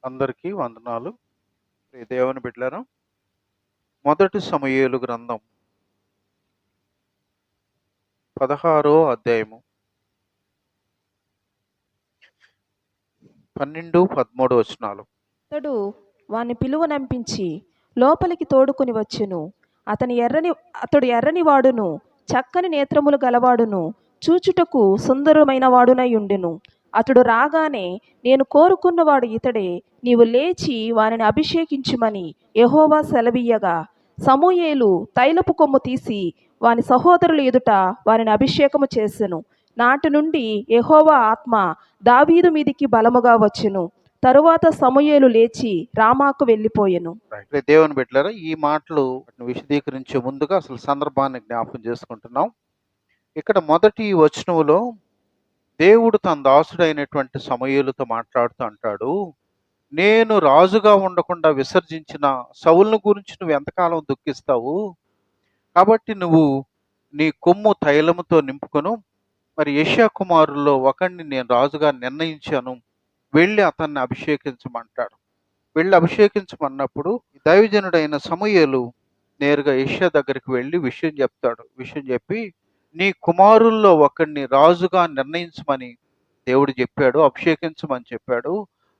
అందరికీ వందనాలు. ప్రియ దేవుని బిడ్డలారా, మొదటి సమూయేలు గ్రంథం 16 అధ్యాయము 12, 13 వచనాలు. అతడు వాని పిలువనంపించి లోపలికి తోడుకొని వచ్చెను. అతడు ఎర్రని వాడును, చక్కని నేత్రములు గలవాడును, చూచుటకు సుందరమైన వాడునై ఉండెను. అతడు రాగానే, నేను కోరుకున్నవాడు ఇతడే, నీవు లేచి వానిని అభిషేకించుమని యెహోవా సెలవీయగా, సమూయేలు తైలపు కొమ్ము తీసి వాని సహోదరుల ఎదుట వారిని అభిషేకము చేసెను. నాటి నుండి యెహోవా ఆత్మ దావీదు మీదికి బలముగా వచ్చెను. తరువాత సమూయేలు లేచి రామాకు వెళ్ళిపోయెను. ప్రియ దేవుని బిడ్డలారా, ఈ మాటలు విశదీకరించే ముందుగా అసలు సందర్భాన్ని జ్ఞాపకం చేసుకుంటున్నాం. ఇక్కడ మొదటి వచనములో దేవుడు తన దాసుడైనటువంటి సమూయేలుతో మాట్లాడుతూ అంటాడు, నేను రాజుగా ఉండకుండా విసర్జించిన సౌలును గురించి నువ్వు ఎంతకాలం దుఃఖిస్తావు? కాబట్టి నువ్వు నీ కొమ్ము తైలముతో నింపుకొను. మరి యెషయా కుమారుల్లో ఒకడిని నేను రాజుగా నిర్ణయించాను, వెళ్ళి అతన్ని అభిషేకించమంటాడు. వెళ్ళి అభిషేకించమన్నప్పుడు దైవజనుడైన సమూయేలు నేరుగా యెషయా దగ్గరికి వెళ్ళి విషయం చెప్తాడు. విషయం చెప్పి, నీ కుమారుల్లో ఒకడిని రాజుగా నిర్ణయించమని దేవుడు చెప్పాడు, అభిషేకించమని చెప్పాడు.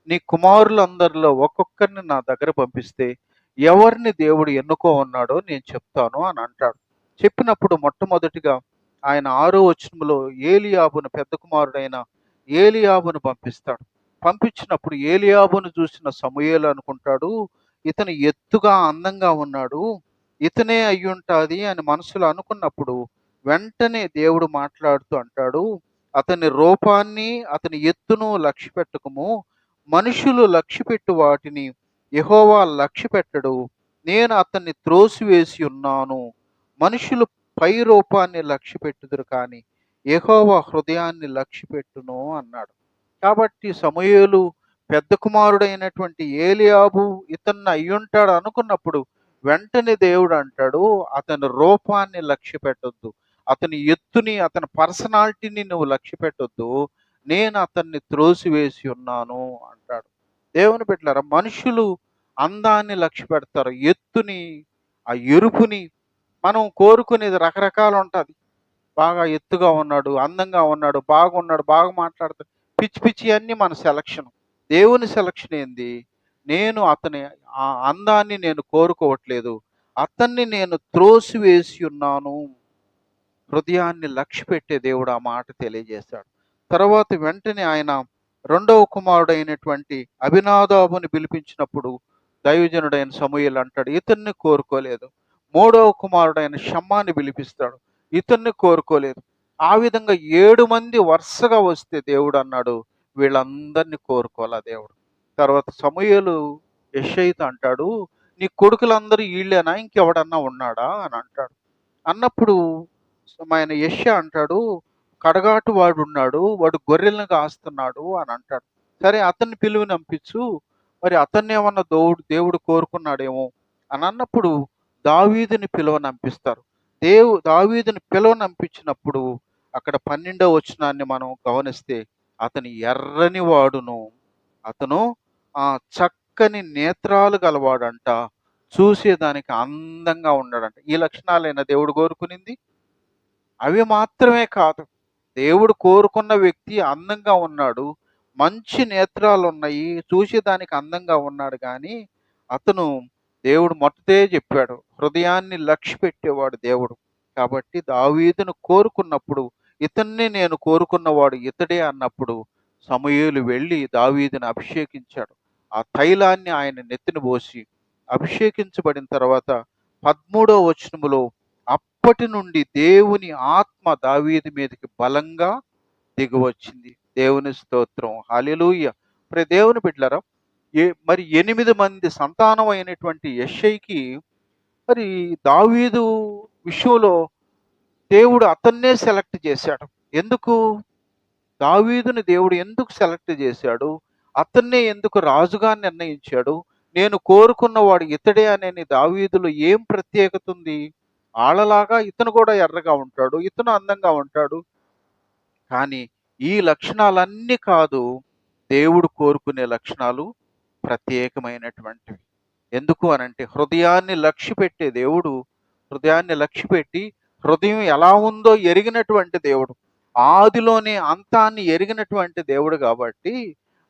నీ కుమారులందరిలో ఒక్కొక్కరిని నా దగ్గర పంపిస్తే ఎవరిని దేవుడు ఎన్నుకో ఉన్నాడో నేను చెప్తాను అని అంటాడు. చెప్పినప్పుడు మొట్టమొదటిగా ఆయన 6వ వచనంలో ఏలీయాబును, పెద్ద కుమారుడైన ఏలీయాబును పంపిస్తాడు. పంపించినప్పుడు ఏలీయాబును చూసిన సమూయేలు అనుకుంటాడు, ఇతను ఎత్తుగా అందంగా ఉన్నాడు, ఇతనే అయ్యుంటాది అని మనసులో అనుకున్నప్పుడు వెంటనే దేవుడు మాట్లాడుతూ అంటాడు, అతని రూపాన్ని అతని ఎత్తును లక్ష్య పెట్టకము, మనుషులు లక్ష్యపెట్టు వాటిని యెహోవా లక్ష్య పెట్టడు. నేను అతన్ని త్రోసివేసి ఉన్నాను. మనుషులు పై రూపాన్ని లక్ష్య పెట్టుదురు కానీ యెహోవా హృదయాన్ని లక్ష్య పెట్టును అన్నాడు. కాబట్టి సమూయేలు పెద్ద కుమారుడైనటువంటి ఏలీయాబు ఇతన్ని అయ్యుంటాడు అనుకున్నప్పుడు వెంటనే దేవుడు అంటాడు, అతని రూపాన్ని లక్ష్య పెట్టొద్దు, అతని ఎత్తుని, అతని పర్సనాలిటీని నువ్వు లక్ష్య పెట్టొద్దు, నేను అతన్ని త్రోసివేసి ఉన్నాను అంటాడు. దేవుని బిడ్డలారా, మనుషులు అందాన్ని లక్ష్య పెడతారు, ఎత్తుని, ఆ ఎరుపుని. మనం కోరుకునేది రకరకాలు ఉంటుంది. బాగా ఎత్తుగా ఉన్నాడు, అందంగా ఉన్నాడు, బాగున్నాడు, బాగా మాట్లాడతాడు, పిచ్చి పిచ్చి అన్నీ మన సెలక్షన్. దేవుని సెలక్షన్ ఏంది? నేను అతని ఆ అందాన్ని నేను కోరుకోవట్లేదు, అతన్ని నేను త్రోసివేసి ఉన్నాను. హృదయాన్ని లక్ష్య పెట్టే దేవుడు ఆ మాట తెలియజేశాడు. తర్వాత వెంటనే ఆయన 2వ కుమారుడైనటువంటి అబినాదాబుని పిలిపించినప్పుడు దైవజనుడైన సమూయేలు అంటాడు, ఇతన్ని కోరుకోలేదు. 3వ కుమారుడైన షమ్మాని పిలిపిస్తాడు, ఇతన్ని కోరుకోలేదు. ఆ విధంగా 7 మంది వరుసగా వస్తే దేవుడు అన్నాడు, వీళ్ళందరినీ కోరుకోవాలా దేవుడు. తర్వాత సమూయేలు యెషయితో అంటాడు, నీ కొడుకులందరూ వీళ్ళేనా, ఇంకెవడన్నా ఉన్నాడా అని అంటాడు. అన్నప్పుడు ఆయన యెషయా అంటాడు, కడగాటు వాడు ఉన్నాడు, వాడు గొర్రెలను కాస్తున్నాడు అని అంటాడు. సరే, అతన్ని పిలువనంపించు, మరి అతన్ని ఏమన్నా దేవుడు కోరుకున్నాడేమో అని అన్నప్పుడు దావీదుని పిలువనంపిస్తారు. దావీదుని పిలువనంపించినప్పుడు అక్కడ 12వ వచనాన్ని మనం గమనిస్తే, అతని ఎర్రని వాడును, అతను చక్కని నేత్రాలు గలవాడంట, చూసేదానికి అందంగా ఉన్నాడంట. ఈ లక్షణాలైన దేవుడు కోరుకునింది. అవి మాత్రమే కాదు, దేవుడు కోరుకున్న వ్యక్తి అందంగా ఉన్నాడు, మంచి నేత్రాలు ఉన్నాయి, చూసేదానికి అందంగా ఉన్నాడు. కానీ అతను, దేవుడు మొట్టతే చెప్పాడు, హృదయాన్ని లక్ష్య పెట్టేవాడు దేవుడు. కాబట్టి దావీదును కోరుకున్నప్పుడు, ఇతన్ని నేను కోరుకున్నవాడు ఇతడే అన్నప్పుడు సమూయేలు వెళ్ళి దావీదుని అభిషేకించాడు. ఆ తైలాన్ని ఆయన నెత్తిన పోసి అభిషేకించబడిన తర్వాత 13వ వచనములో, అప్పటి నుండి దేవుని ఆత్మ దావీదు మీదకి బలంగా దిగివచ్చింది. దేవుని స్తోత్రం, హల్లెలూయా. ప్రియ దేవుని బిడ్డలారా, మరి 8 మంది సంతానం అయినటువంటి యెషయికి మరి దావీదు విషయంలో దేవుడు అతన్నే సెలెక్ట్ చేశాడు. ఎందుకు? దావీదుని దేవుడు ఎందుకు సెలెక్ట్ చేశాడు? అతన్నే ఎందుకు రాజుగా నిర్ణయించాడు? నేను కోరుకున్నవాడు ఇతడే అనే దావీదులో ఏం ప్రత్యేకత ఉంది? ఆళ్ళలాగా ఇతను కూడా ఎర్రగా ఉంటాడు, ఇతను అందంగా ఉంటాడు. కానీ ఈ లక్షణాలన్నీ కాదు దేవుడు కోరుకునే లక్షణాలు. ప్రత్యేకమైనటువంటివి. ఎందుకు అనంటే హృదయాన్ని లక్ష్యపెట్టే దేవుడు, హృదయాన్ని లక్ష్యపెట్టి హృదయం ఎలా ఉందో ఎరిగినటువంటి దేవుడు. ఆదిలోనే అంతాన్ని ఎరిగినటువంటి దేవుడు కాబట్టి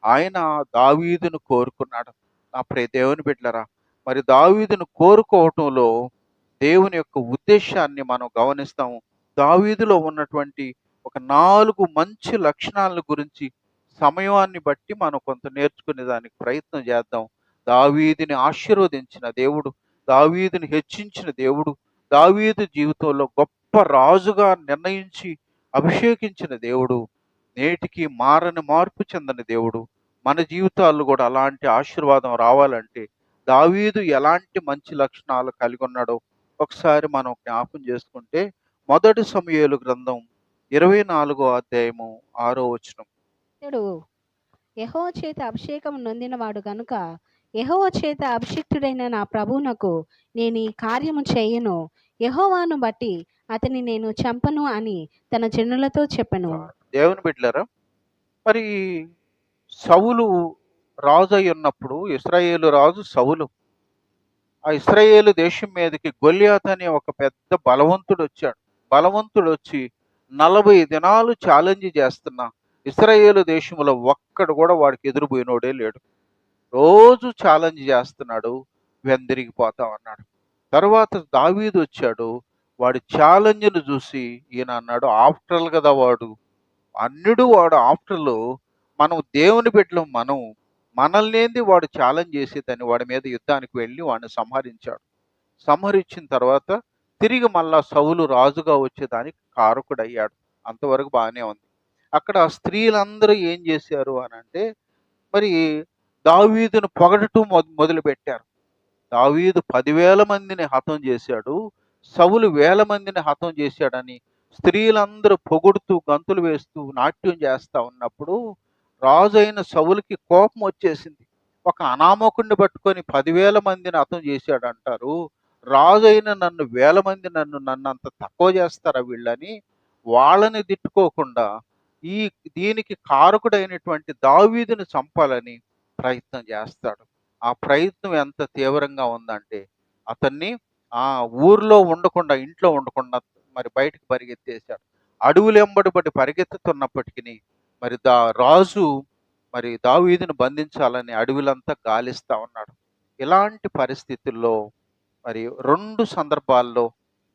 ఆయన దావీదును కోరుకున్నాడు. నా ప్రియ దేవుని బిడ్డలారా, మరి దావీదును కోరుకోవటంలో దేవుని యొక్క ఉద్దేశాన్ని మనం గమనిస్తాము. దావీదులో ఉన్నటువంటి ఒక 4 మంచి లక్షణాల గురించి సమయాన్ని బట్టి మనం కొంత నేర్చుకునే దానికి ప్రయత్నం చేద్దాం. దావీదుని ఆశీర్వదించిన దేవుడు, దావీదుని హెచ్చించిన దేవుడు, దావీదు జీవితంలో గొప్ప రాజుగా నిర్ణయించి అభిషేకించిన దేవుడు, నేటికి మారని మార్పు చెందని దేవుడు. మన జీవితాల్లో కూడా అలాంటి ఆశీర్వాదం రావాలంటే దావీదు ఎలాంటి మంచి లక్షణాలు కలిగి ఉన్నాడో ఒకసారి మనం జ్ఞాపకం చేసుకుంటే, మొదటి సమూయేలు గ్రంథం 24వ అధ్యాయము 6వ వచనం. ఇతడు యెహోవా చేత అభిషేకం నొందినవాడు గనుక యెహోవా చేత అభిషిక్తుడైన నా ప్రభువునకు నేను ఈ కార్యము చేయను, యెహోవాను బట్టి అతని నేను చంపను అని తన జనులతో చెప్పెను. దేవుని బిడ్డలారా, మరి సౌలు రాజు అయి ఉన్నప్పుడు, ఇశ్రాయేలు రాజు సౌలు, ఆ ఇశ్రాయేలు దేశం మీదకి గొల్యాతు అనే ఒక పెద్ద బలవంతుడు వచ్చాడు. బలవంతుడు వచ్చి 40 దినాలు ఛాలెంజ్ చేస్తున్నా ఇశ్రాయేలు దేశంలో ఒక్కడు కూడా వాడికి ఎదురుపోయినోడే లేడు. రోజు ఛాలెంజ్ చేస్తున్నాడు, వెందిరిగిపోతా ఉన్నాడు. తర్వాత దావీదు వచ్చాడు, వాడి ఛాలెంజ్ను చూసి ఈయన అన్నాడు, ఆఫ్టర్లు కదా వాడు, వాడు ఆఫ్టర్లు, మనం దేవుని బిడ్డలం, మనల్నేంది వాడు ఛాలెంజ్ చేసేదని వాడి మీద యుద్ధానికి వెళ్ళి వాడిని సంహరించాడు. సంహరించిన తర్వాత తిరిగి మళ్ళా సౌలు రాజుగా వచ్చేదానికి కారకుడయ్యాడు. అంతవరకు బాగానే ఉంది. అక్కడ స్త్రీలందరూ ఏం చేశారు అని అంటే, మరి దావీదును పొగడటం మొదలుపెట్టారు. దావీదు 10,000 మందిని హతం చేశాడు, సౌలు 1,000 మందిని హతం చేశాడని స్త్రీలందరూ పొగుడుతూ గంతులు వేస్తూ నాట్యం చేస్తా ఉన్నప్పుడు రాజు అయిన సౌలుకి కోపం వచ్చేసింది. ఒక అనామకుడిని పట్టుకొని 10,000 మందిని హతం చేశాడు అంటారు, రాజు అయిన నన్ను 1,000 మంది నన్ను అంత తక్కువ చేస్తారా వీళ్ళని వాళ్ళని తిట్టుకోకుండా ఈ దీనికి కారకుడైనటువంటి దావీదుని చంపాలని ప్రయత్నం చేస్తాడు. ఆ ప్రయత్నం ఎంత తీవ్రంగా ఉందంటే అతన్ని ఆ ఊర్లో ఉండకుండా, ఇంట్లో ఉండకుండా మరి బయటకు పరిగెత్తేశాడు. అడవులెంబడిబడి పరిగెత్తుతున్నప్పటికీ మరి రాజు మరి దావీదును బంధించాలని అడవులంతా గాలిస్తా ఉన్నాడు. ఇలాంటి పరిస్థితుల్లో మరి 2 సందర్భాల్లో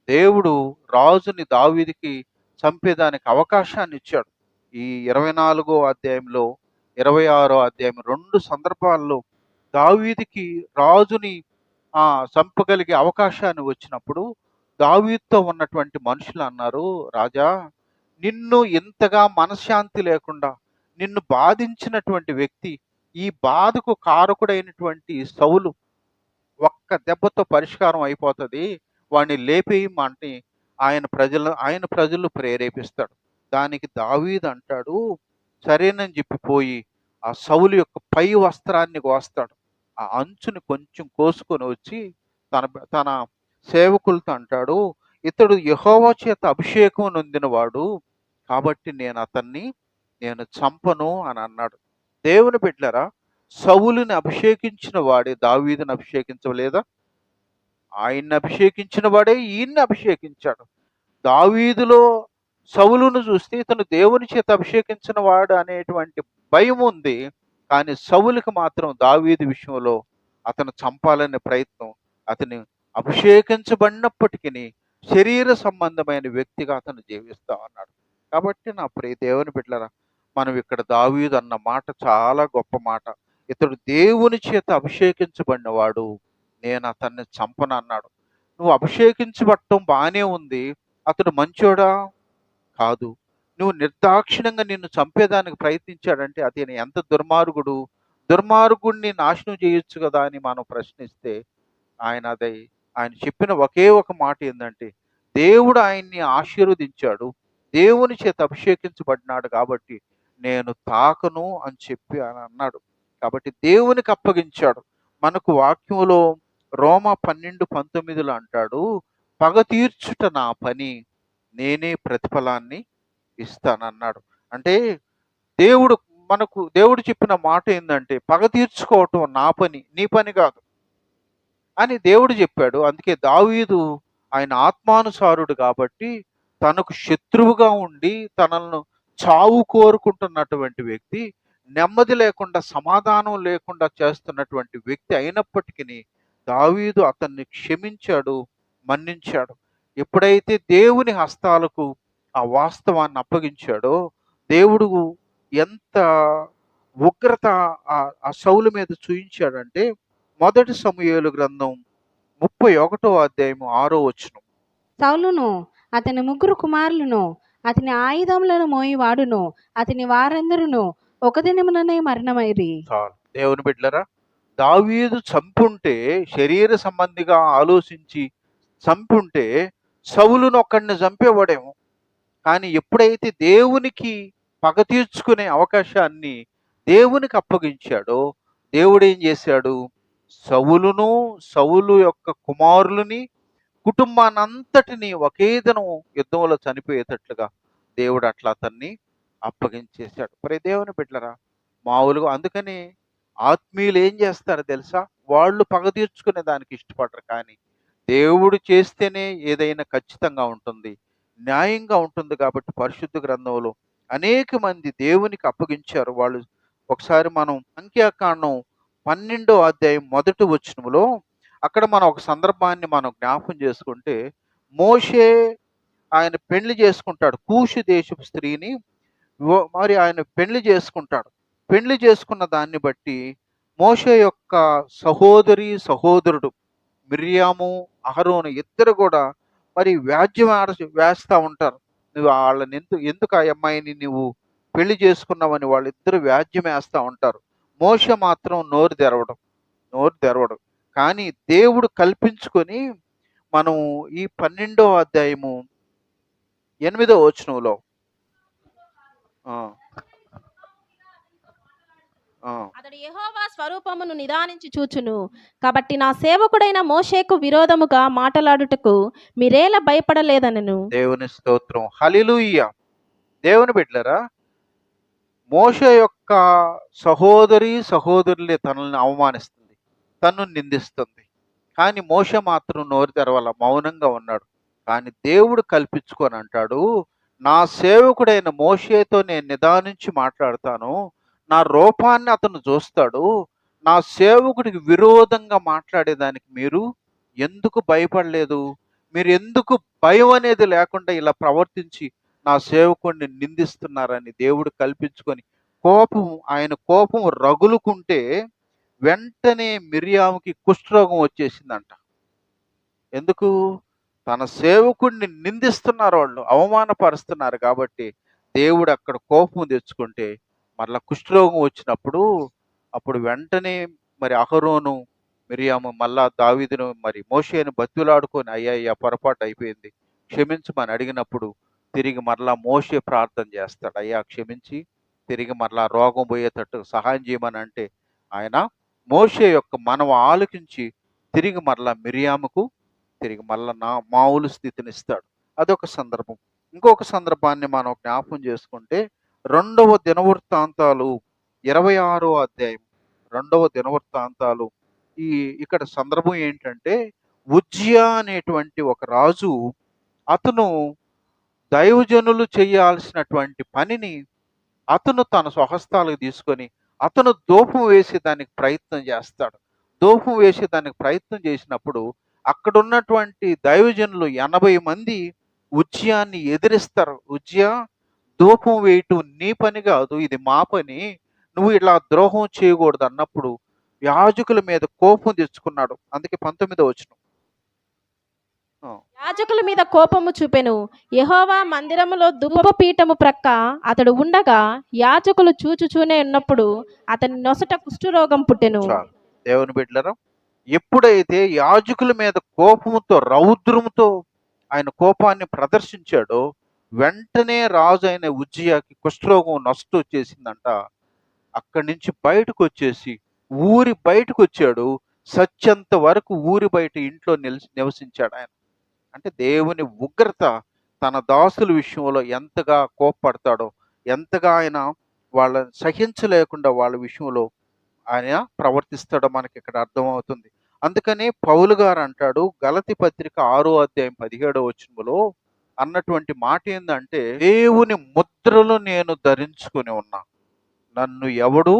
దేవుడు రాజుని దావీదుకి చంపేదానికి అవకాశాన్ని ఇచ్చాడు. ఈ 24వ అధ్యాయంలో, 26వ అధ్యాయం 2 సందర్భాల్లో దావీదుకి రాజుని చంపగలిగే అవకాశాన్ని వచ్చినప్పుడు దావీదుతో ఉన్నటువంటి మనుషులు అన్నారు, రాజా, నిన్ను ఇంతగా మనశ్శాంతి లేకుండా నిన్ను బాధించినటువంటి వ్యక్తి, ఈ బాధకు కారకుడైనటువంటి సౌలు ఒక్క దెబ్బతో పరిష్కారం అయిపోతుంది, వాడిని లేపేయమంటే ఆయన ప్రజలు ప్రేరేపిస్తాడు. దానికి దావీదు అంటాడు, సరేనని చెప్పిపోయి ఆ సౌలు యొక్క పై వస్త్రాన్ని కోస్తాడు. ఆ అంచుని కొంచెం కోసుకొని వచ్చి తన తన సేవకులతో అంటాడు, ఇతడు యెహోవా చేత అభిషేకం నొందినవాడు కాబట్టి నేను చంపను అని అన్నాడు. దేవుని బిడ్డలారా, సౌలుని అభిషేకించిన వాడే దావీదుని అభిషేకించలేదా? ఆయన్ని అభిషేకించిన వాడే ఈయన్ని అభిషేకించాడు. దావీదులో సౌలును చూస్తే ఇతను దేవుని చేత అభిషేకించిన వాడు అనేటువంటి భయం ఉంది. కానీ సౌలుకి మాత్రం దావీదు విషయంలో అతను చంపాలనే ప్రయత్నం, అతని అభిషేకించబడినప్పటికీ శరీర సంబంధమైన వ్యక్తిగా అతను జీవిస్తా ఉన్నాడు. కాబట్టి నా ప్రియ దేవుని బిడ్డలారా, మనం ఇక్కడ దావీదు అన్న మాట చాలా గొప్ప మాట. ఇతడు దేవుని చేత అభిషేకించబడినవాడు, నేను అతన్ని చంపను అన్నాడు. నువ్వు అభిషేకించబడటం బాగానే ఉంది, అతడు మంచోడా? కాదు. నువ్వు నిర్దాక్షిణ్యంగా నిన్ను చంపేదానికి ప్రయత్నించాడంటే అతను ఎంత దుర్మార్గుడు, దుర్మార్గుడిని నాశనం చేయొచ్చు కదా అని మనం ప్రశ్నిస్తే ఆయన చెప్పిన ఒకే ఒక మాట ఏంటంటే, దేవుడు ఆయన్ని ఆశీర్వదించాడు, దేవుని చేత అభిషేకించబడినాడు కాబట్టి నేను తాకను అని చెప్పి ఆయన అన్నాడు. కాబట్టి దేవునికి అప్పగించాడు. మనకు వాక్యంలో రోమా 12:19 అంటాడు, పగ తీర్చుట నా పని, నేనే ప్రతిఫలాన్ని ఇస్తానన్నాడు. అంటే దేవుడు మనకు దేవుడు చెప్పిన మాట ఏందంటే, పగ తీర్చుకోవటం నా పని, నీ పని కాదు అని దేవుడు చెప్పాడు. అందుకే దావీదు ఆయన ఆత్మానుసారుడు కాబట్టి తనకు శత్రువుగా ఉండి తనను చావు కోరుకుంటున్నటువంటి వ్యక్తి, నెమ్మది లేకుండా సమాధానం లేకుండా చేస్తున్నటువంటి వ్యక్తి అయినప్పటికీ దావీదు అతన్ని క్షమించాడు, మన్నించాడు. ఎప్పుడైతే దేవుని హస్తాలకు ఆ వాస్తవాన్ని అప్పగించాడో దేవుడు ఎంత ఉగ్రత ఆ సౌలు మీద చూయించాడంటే, మొదటి సమూయేలు గ్రంథం 31వ అధ్యాయం 6వ వచనం. సౌలును అతని ముగ్గురు కుమారులను అతని ఆయుధములను మోయివాడును అతని వారందరును ఒక దినముననే మరణమైరి. చాలు దేవుని బిడ్డలరా, దావీదు చంపుంటే శరీర సంబంధిగా ఆలోచించి చంపుంటే సౌలును ఒక్కడిని చంపేవాడేమో. కానీ ఎప్పుడైతే దేవునికి పగ తీర్చుకునే అవకాశాన్ని దేవునికి అప్పగించాడో దేవుడు ఏం చేశాడు, సౌలు యొక్క కుమారులని కుటుంబానంతటిని ఒకే దినం యుద్ధంలో చనిపోయేటట్లుగా దేవుడు అట్లా అతన్ని అప్పగించేశాడు. మరి దేవుని బిడ్డలరా, మామూలుగా అందుకని ఆత్మీయులు ఏం చేస్తారు తెలుసా, వాళ్ళు పగ తీర్చుకునే దానికి ఇష్టపడరు. కానీ దేవుడు చేస్తేనే ఏదైనా ఖచ్చితంగా ఉంటుంది, న్యాయంగా ఉంటుంది. కాబట్టి పరిశుద్ధ గ్రంథంలో అనేక మంది దేవునికి అప్పగించారు వాళ్ళు. ఒకసారి మనం సంఖ్యాకాండం 12వ అధ్యాయం 1వ వచనంలో అక్కడ మనం ఒక సందర్భాన్ని మనం జ్ఞాపకం చేసుకుంటే, మోషే ఆయన పెళ్లి చేసుకుంటాడు కూషు దేశపు స్త్రీని. మరి ఆయన పెళ్లి చేసుకుంటాడు. పెళ్లి చేసుకున్న దాన్ని బట్టి మోషే యొక్క సహోదరుడు మిర్యాము, అహరోను ఇద్దరు కూడా మరి వ్యాజ్యం వేస్తూ ఉంటారు. నువ్వు వాళ్ళని ఎందుకు ఆ అమ్మాయిని నువ్వు పెళ్లి చేసుకున్నావని వాళ్ళిద్దరు వ్యాజ్యం వేస్తూ ఉంటారు. మోషే మాత్రం నోరు తెరవడం. కానీ దేవుడు కల్పించుకొని మనం ఈ 12వ అధ్యాయము 8వ వచనంలో అతడు యెహోవా స్వరూపమును నిదానించి చూచును, కాబట్టి నా సేవకుడైన మోషేకు విరోధముగా మాటలాడుటకు మీరేలా భయపడలేదనను. దేవుని స్తోత్రం, హల్లెలూయా. దేవుని బిడ్డలారా, మోషే యొక్క సహోదరులే తనని అవమానిస్తుంది, తన్ను నిందిస్తుంది. కానీ మోషే మాత్రం నోరు తెరవాల, మౌనంగా ఉన్నాడు. కానీ దేవుడు కల్పించుకొని అంటాడు, నా సేవకుడైన మోషేతో నేను నిదానించి మాట్లాడతాను, నా రూపాన్ని అతను చూస్తాడు, నా సేవకుడికి విరోధంగా మాట్లాడేదానికి మీరు ఎందుకు భయపడలేదు, మీరు ఎందుకు భయం అనేది లేకుండా ఇలా ప్రవర్తించి నా సేవకుడిని నిందిస్తున్నారని దేవుడు కల్పించుకొని ఆయన కోపం రగులుకుంటే వెంటనే మిర్యాముకి కుష్ఠరోగం వచ్చేసిందంట. ఎందుకు? తన సేవకుడిని నిందిస్తున్నారు, వాళ్ళు అవమానపరుస్తున్నారు. కాబట్టి దేవుడు అక్కడ కోపం తెచ్చుకుంటే మరలా కుష్ఠరోగం వచ్చినప్పుడు అప్పుడు వెంటనే మరి అహరోను మిర్యాము మళ్ళా దావీదును మరి మోషేను బతిలాడుకొని, అయ్యా పొరపాటు అయిపోయింది క్షమించమని అడిగినప్పుడు తిరిగి మరలా మోషే ప్రార్థన చేస్తాడు, అయ్యా క్షమించి తిరిగి మరలా రోగం పోయేటట్టు సహాయం చేయమని. అంటే ఆయన మోషే యొక్క మనవ ఆలకించి తిరిగి మరలా మిర్యాముకు తిరిగి మరలా మామూలు స్థితిని ఇస్తాడు. అదొక సందర్భం. ఇంకొక సందర్భాన్ని మనం జ్ఞాపకం చేసుకుంటే 2వ దినవృత్తాంతాలు 26వ అధ్యాయం 2వ దినవృత్తాంతాలు ఇక్కడ సందర్భం ఏంటంటే, ఉజ్జియా అనేటువంటి ఒక రాజు, అతను దైవజనులు చేయాల్సినటువంటి పనిని అతను తన స్వహస్తాలకు తీసుకొని అతను ధూపం వేసేదానికి ప్రయత్నం చేస్తాడు. ధూపం వేసేదానికి ప్రయత్నం చేసినప్పుడు అక్కడ ఉన్నటువంటి దైవజనులు 80 మంది ఉజ్జియాన్ని ఎదిరిస్తారు. ఉజ్జియా, ధూపం వేయటం నీ పని కాదు, ఇది మా పని, నువ్వు ఇలా ద్రోహం చేయకూడదు అన్నప్పుడు యాజకుల మీద కోపం తెచ్చుకున్నాడు. అందుకే 19వ వచనం, యాజకుల మీద కోపము చూపెను. యెహోవా మందిరములో ధూపపీఠము ప్రక్క అతడు ఉండగా యాజకులు చూచుచూనే ఉన్నప్పుడు అతని నొసట కుష్ఠరోగం పుట్టెను. దేవుని బిడ్డలారా, ఎప్పుడైతే యాజకుల మీద కోపముతో రౌద్రముతో ఆయన కోపాన్ని ప్రదర్శించాడో వెంటనే రాజు అయిన ఉజ్జియాకి కుష్ఠరోగం నొసట వచ్చేసిందంట. అక్కడి నుంచి బయటకు వచ్చేసి ఊరి బయటకు వచ్చాడు. సత్యంత వరకు ఊరి బయట ఇంట్లో నివసించాడు ఆయన. అంటే దేవుని ఉగ్రత తన దాసుల విషయంలో ఎంతగా కోప్పడతాడో, ఎంతగా ఆయన వాళ్ళని సహించలేకుండా వాళ్ళ విషయంలో ఆయన ప్రవర్తిస్తాడో మనకి ఇక్కడ అర్థమవుతుంది. అందుకని పౌలు గారు అంటాడు గలతీ పత్రిక 6వ అధ్యాయం 17వ వచనములో అన్నటువంటి మాట ఏందంటే, దేవుని ముద్రలు నేను ధరించుకొని ఉన్నా, నన్ను ఎవడు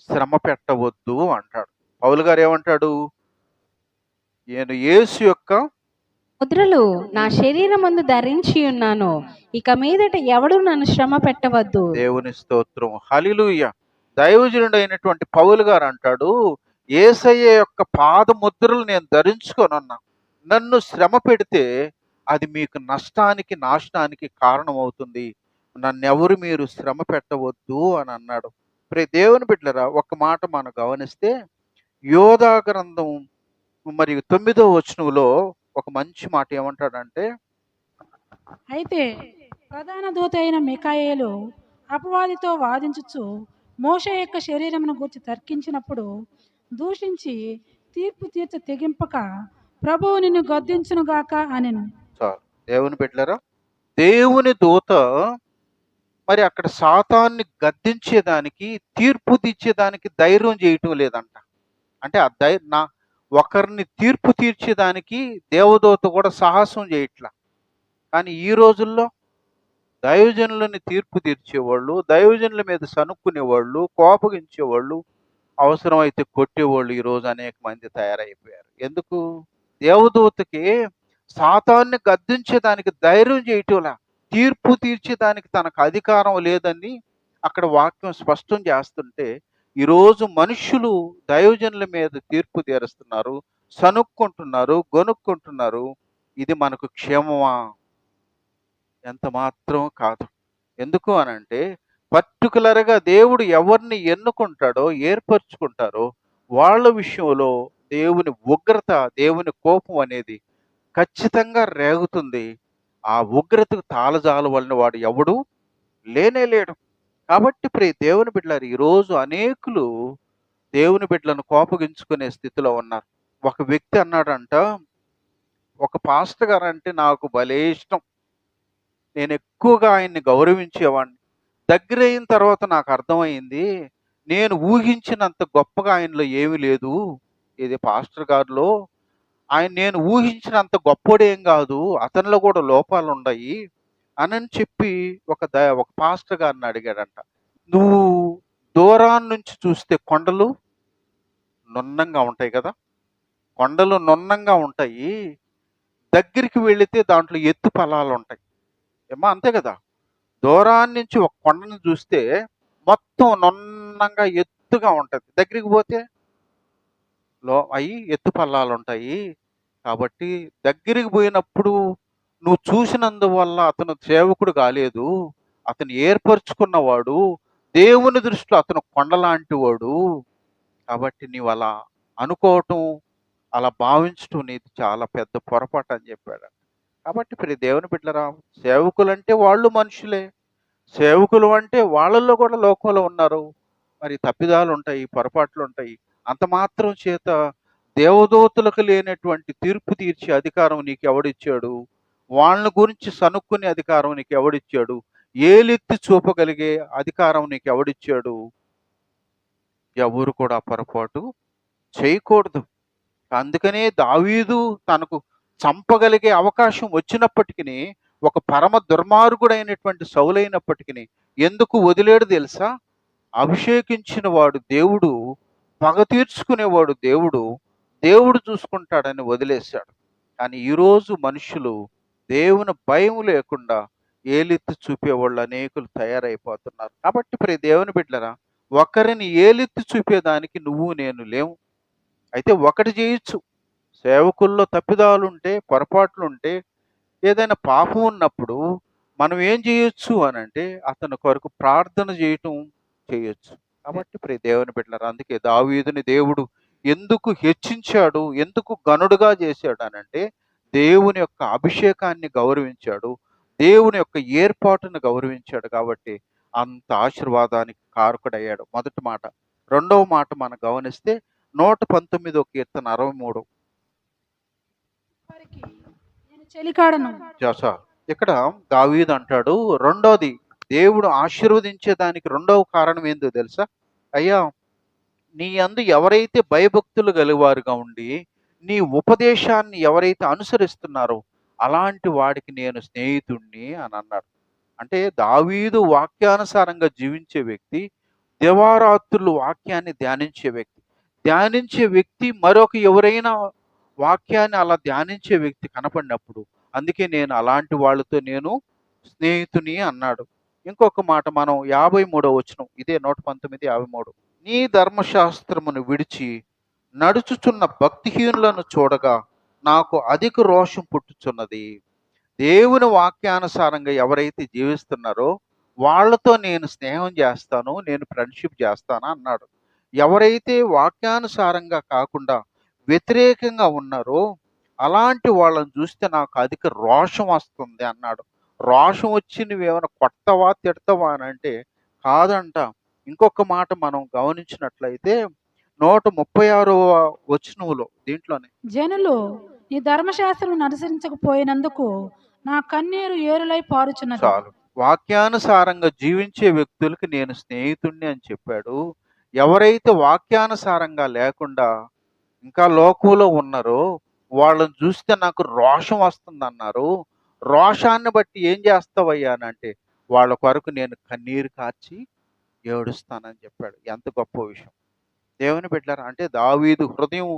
శ్రమ పెట్టవద్దు అంటాడు. పౌలు గారు ఏమంటాడు? నేను యేసు యొక్క ముద్రలు నా శరీరమందు ధరించి ఉన్నాను, ఇక మీదట ఎవడు నన్ను శ్రమ పెట్టవద్దు. దేవుని స్తోత్రం, హల్లెలూయా. దైవజనుడైనటువంటి పౌలు గారు అంటాడు, యేసయ్య యొక్క పాద ముద్రలు నేను ధరించుకొని ఉన్నా, నన్ను శ్రమ పెడితే అది మీకు నష్టానికి నాశనానికి కారణమవుతుంది, నన్నెవరు మీరు శ్రమ పెట్టవద్దు అని అన్నాడు. దేవుని బిడ్డలారా, ఒక మాట మనం గమనిస్తే యోధా గ్రంథం మరి 9వ వచనంలో ఒక మంచి మాట ఏమంటాడంటే, అయితే ప్రధాన దూత అయిన మికాయేలు అపవాదితో వాదించుచు మోషే యొక్క శరీరమును గురించి తర్కించినప్పుడు దూషించి తీర్పు తీర్చ తెగింపక ప్రభువు నిన్ను గద్దించునుగాక అనెను. చాలు. దేవుని బిడ్డలారా, దేవుని దూత మరి అక్కడ సాతాన్ని గద్దించేదానికి, తీర్పు తీర్చేదానికి ధైర్యం చేయటం లేదంట. అంటే నా ఒకరిని తీర్పు తీర్చేదానికి దేవదూత కూడా సాహసం చేయట్లా. కానీ ఈ రోజుల్లో దైవజనులని తీర్పు తీర్చేవాళ్ళు, దైవజనుల మీద సనుక్కునేవాళ్ళు, కోపగించేవాళ్ళు, అవసరమైతే కొట్టేవాళ్ళు ఈరోజు అనేక మంది తయారైపోయారు. ఎందుకు? దేవదూతకి సాతాన్ని గద్దించేదానికి ధైర్యం చేయటంలా, తీర్పు తీర్చేదానికి తనకు అధికారం లేదని అక్కడ వాక్యం స్పష్టం చేస్తుంటే, ఈరోజు మనుషులు దైవజనుల మీద తీర్పు తీరుస్తున్నారు, సనుక్కుంటున్నారు, గొనుక్కుంటున్నారు. ఇది మనకు క్షేమమా? ఎంత మాత్రం కాదు. ఎందుకు అనంటే, పర్టికులర్గా దేవుడు ఎవరిని ఎన్నుకుంటాడో, ఏర్పరచుకుంటారో వాళ్ళ విషయంలో దేవుని ఉగ్రత, దేవుని కోపం అనేది ఖచ్చితంగా రేగుతుంది. ఆ ఉగ్రతకు తాళజాలవలన వాడు ఎవడు లేనే లేడు. కాబట్టి దేవుని బిడ్డలారు, ఈరోజు అనేకులు దేవుని బిడ్డలను కోపగించుకునే స్థితిలో ఉన్నారు. ఒక వ్యక్తి అన్నాడంట, ఒక పాస్టర్ గారు అంటే నాకు భలే ఇష్టం, నేను ఎక్కువగా ఆయన్ని గౌరవించేవాడిని. దగ్గర అయిన తర్వాత నాకు అర్థమైంది, నేను ఊహించినంత గొప్పగా ఆయనలో ఏమీ లేదు. ఇది పాస్టర్ గారిలో నేను ఊహించినంత గొప్పోడేం కాదు, అతనిలో కూడా లోపాలు ఉన్నాయి అని చెప్పి ఒక పాస్టర్ గారిని అడిగాడంట. నువ్వు దూరాన్ని నుంచి చూస్తే కొండలు నున్నంగా ఉంటాయి కదా, కొండలు నున్నంగా ఉంటాయి, దగ్గరికి వెళితే దాంట్లో ఎత్తు ఫలాలు ఉంటాయి ఏమో, అంతే కదా. దూరాన్ని నుంచి ఒక కొండను చూస్తే మొత్తం నున్నంగా ఎత్తుగా ఉంటుంది, దగ్గరికి పోతే అవి ఎత్తు పల్లాలు ఉంటాయి. కాబట్టి దగ్గరికి పోయినప్పుడు నువ్వు చూసినందువల్ల అతను సేవకుడు కాలేదు, అతను ఏర్పరచుకున్నవాడు, దేవుని దృష్టిలో అతను కొండలాంటి వాడు. కాబట్టి నీవు అలా అనుకోవటం, అలా భావించటం నీది చాలా పెద్ద పొరపాటు అని చెప్పాడు. కాబట్టి దేవుని బిడ్డలారా, సేవకులంటే వాళ్ళు మనుషులే, సేవకులు అంటే వాళ్ళల్లో కూడా లోకంలో ఉన్నారు, మరి తప్పిదాలు ఉంటాయి, పొరపాట్లు ఉంటాయి. అంత మాత్రం చేత దేవదూతలకు లేనటువంటి తీర్పు తీర్చే అధికారం నీకు ఎవడిచ్చాడు? వాళ్ళని గురించి సనుక్కునే అధికారం నీకు ఎవడిచ్చాడు? ఏలెత్తి చూపగలిగే అధికారం నీకు ఎవడిచ్చాడు? ఎవరు కూడా పొరపాటు చేయకూడదు. అందుకనే దావీదు తనకు చంపగలిగే అవకాశం వచ్చినప్పటికీ, ఒక పరమ దుర్మార్గుడైనటువంటి సౌలైనప్పటికీ ఎందుకు వదిలేడు తెలుసా? అభిషేకించిన వాడు దేవుడు, పగ తీర్చుకునేవాడు దేవుడు, దేవుడు చూసుకుంటాడని వదిలేశాడు. కానీ ఈరోజు మనుషులు దేవుని భయం లేకుండా ఏలెత్తి చూపేవాళ్ళు అనేకులు తయారైపోతున్నారు. కాబట్టి దేవుని బిడ్డలారా, ఒకరిని ఏలెత్తి చూపేదానికి నువ్వు నేను లేవు. అయితే ఒకటి చేయొచ్చు, సేవకుల్లో తప్పిదాలుంటే, పొరపాట్లుంటే, ఏదైనా పాపం ఉన్నప్పుడు మనం ఏం చేయొచ్చు అనంటే అతని కొరకు ప్రార్థన చేయొచ్చు. కాబట్టి దేవుని బిడ్డలారా, అందుకే దావీదుని దేవుడు ఎందుకు హెచ్చించాడు, ఎందుకు గనుడుగా చేశాడు అనంటే దేవుని యొక్క అభిషేకాన్ని గౌరవించాడు, దేవుని యొక్క ఏర్పాటును గౌరవించాడు. కాబట్టి అంత ఆశీర్వాదానికి కారకుడయ్యాడు. మొదటి మాట. రెండవ మాట మనం గమనిస్తే 119వ కీర్తన 63. వారికి నేను చెలికాడను. ఇక్కడ దావీదు అంటాడు, రెండోది దేవుడు ఆశీర్వదించేదానికి రెండవ కారణం ఏందో తెలుసా? అయ్యా, నీ యందు ఎవరైతే భయభక్తులు గలవారుగా ఉండి నీ ఉపదేశాన్ని ఎవరైతే అనుసరిస్తున్నారో అలాంటి వాడికి నేను స్నేహితుణ్ణి అని అన్నాడు. అంటే దావీదు వాక్యానుసారంగా జీవించే వ్యక్తి, దివారాత్రులు వాక్యాన్ని ధ్యానించే వ్యక్తి మరొక ఎవరైనా వాక్యాన్ని అలా ధ్యానించే వ్యక్తి కనపడినప్పుడు, అందుకే నేను అలాంటి వాళ్ళతో నేను స్నేహితుని అన్నాడు. ఇంకొక మాట మనం 53వ వచనం, ఇదే 119:53. నీ ధర్మశాస్త్రమును విడిచి నడుచుచున్న భక్తిహీనులను చూడగా నాకు అధిక రోషం పుట్టుచున్నది. దేవుని వాక్యానుసారంగా ఎవరైతే జీవిస్తున్నారో వాళ్ళతో నేను స్నేహం చేస్తాను, నేను ఫ్రెండ్షిప్ చేస్తాను అన్నాడు. ఎవరైతే వాక్యానుసారంగా కాకుండా వ్యతిరేకంగా ఉన్నారో అలాంటి వాళ్ళని చూస్తే నాకు అధిక రోషం వస్తుంది అన్నాడు. రోషం వచ్చి నువ్వేమైనా కొడతావా తిడతావా అని అంటే కాదంట. ఇంకొక మాట మనం గమనించినట్లయితే 136వ వచనంలో దీంట్లోనే జనులు నీ ధర్మశాస్త్రం అనుసరించకపోయినందుకు నా కన్నీరు ఏరులై పారుచున్నది. చాలు, వాక్యానుసారంగా జీవించే వ్యక్తులకి నేను స్నేహితుణ్ణి అని చెప్పాడు. ఎవరైతే వాక్యానుసారంగా లేకుండా ఇంకా లోకంలో ఉన్నారో వాళ్ళని చూస్తే నాకు రోషం వస్తుంది అన్నారు. రోషాన్ని బట్టి ఏం చేస్తావయ్యా అని అంటే వాళ్ళ కొరకు నేను కన్నీరు కార్చి ఏడుస్తానని చెప్పాడు. ఎంత గొప్ప విషయం దేవుని బిడ్డలారా! అంటే దావీదు హృదయం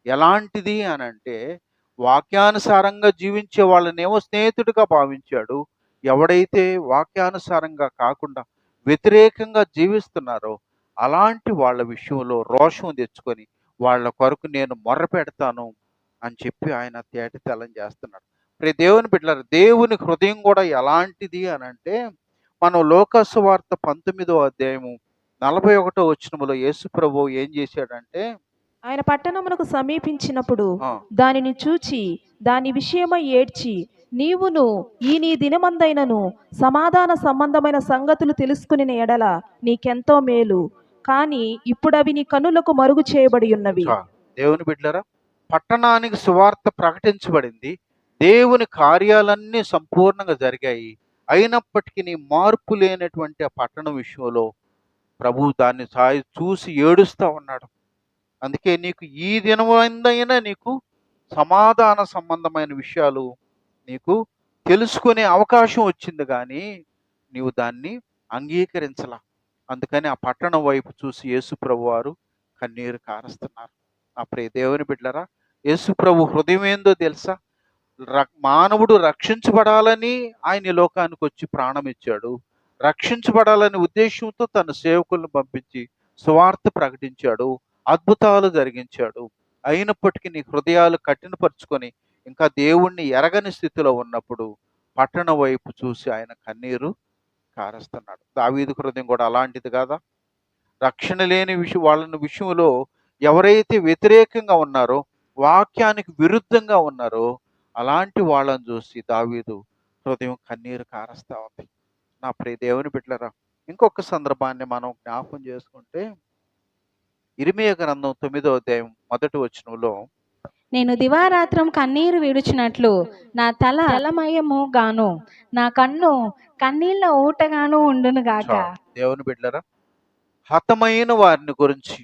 ఎలాంటిది అని అంటే వాక్యానుసారంగా జీవించే వాళ్ళనేమో స్నేహితుడిగా భావించాడు. ఎవడైతే వాక్యానుసారంగా కాకుండా వ్యతిరేకంగా జీవిస్తున్నారో అలాంటి వాళ్ళ విషయంలో రోషం తెచ్చుకొని వాళ్ళ కొరకు నేను మొర్ర పెడతాను అని చెప్పి ఆయన తేటతెల్లం చేస్తున్నాడు. దేవుని బిడ్డలారా, దేవుని హృదయం కూడా ఎలాంటిది అని అంటే మనం లోకాసు వార్త 19వ అధ్యాయము 41వ వచనములో యేసు ప్రభువు ఏం చేశాడంటే ఆయన పట్టణమునకు సమీపించినప్పుడు ఆ, దానిని చూచి దాని విషయమై ఏడ్చి, నీవును ఈ నీ దినమందైనను సమాధాన సంబంధమైన సంగతులు తెలుసుకుని ఎడల నీకెంతో మేలు, కానీ ఇప్పుడవి నీ కనులకు మరుగు చేయబడి ఉన్నవి. చాలు. దేవుని బిడ్డలారా, పట్టణానికి సువార్త ప్రకటించబడింది. దేవుని కార్యాలన్నీ సంపూర్ణంగా జరిగాయి. అయినప్పటికీ నీ మార్పు లేనటువంటి ఆ పట్టణం విషయంలో ప్రభు దాన్ని చూసి ఏడుస్తా ఉన్నాడు. అందుకే నీకు ఈ దినమైందైనా నీకు సమాధాన సంబంధమైన విషయాలు నీకు తెలుసుకునే అవకాశం వచ్చింది, కానీ నీవు దాన్ని అంగీకరించలా. అందుకని ఆ పట్టణం వైపు చూసి యేసు ప్రభు వారు కన్నీరు కారుస్తున్నారు. నా ప్రియ దేవుని బిడ్డలారా, యేసు ప్రభు హృదయం ఏందో తెలుసా? మానవుడు రక్షించబడాలని ఆయన ఈ లోకానికి వచ్చి ప్రాణం ఇచ్చాడు. రక్షించబడాలనే ఉద్దేశంతో తన సేవకులను పంపించి సువార్త ప్రకటించాడు, అద్భుతాలు జరిగించాడు. అయినప్పటికీ నీ హృదయాలు కఠినపరుచుకొని ఇంకా దేవుణ్ణి ఎరగని స్థితిలో ఉన్నప్పుడు పట్టణ వైపు చూసి ఆయన కన్నీరు కారుస్తున్నాడు. దావీదు హృదయం కూడా అలాంటిది కాదా? రక్షణ లేని వాళ్ళని విషయంలో ఎవరైతే వ్యతిరేకంగా ఉన్నారో, వాక్యానికి విరుద్ధంగా ఉన్నారో అలాంటి వాళ్ళని చూసి దావీదు హృదయం కన్నీరు కారుస్తా ఉంది. నా ప్రియ దేవుని బిడ్డలారా, ఇంకొక సందర్భాన్ని మనం జ్ఞాపకం చేసుకుంటే ఇర్మీయా గ్రంథం 9వ అధ్యాయం 1వ వచనంలో నేను దివారాత్రం కన్నీరు విడుచున్నట్లు నా తల జలమయము గాను నా కన్ను కన్నీళ్ళ ఊటగాను ఉండును గాక. చాలు. దేవుని బిడ్డలారా, హతమైన వారిని గురించి